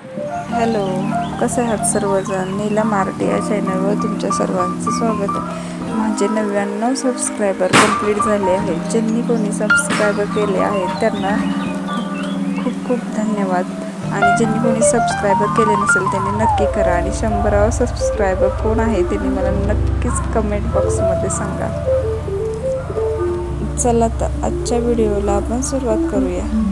Hello, कसे आहात सर्वजण? नीलम आरटी या चॅनलवर तुमच्या सर्वांचं स्वागत आहे. माझे 99 सबस्क्रायबर कंप्लीट झाले आहेत. ज्यांनी कोणी सबस्क्रायबर केले आहेत त्यांना खूप खूप धन्यवाद. आणि ज्यांनी कोणी सबस्क्रायबर केले नसेल त्यांनी नक्की करा. आणि 100वा सबस्क्रायबर कोण आहे त्यांनी मला नक्कीच कमेंट बॉक्समध्ये सांगा. चला तर आजच्या व्हिडिओला आपण सुरुवात करूया.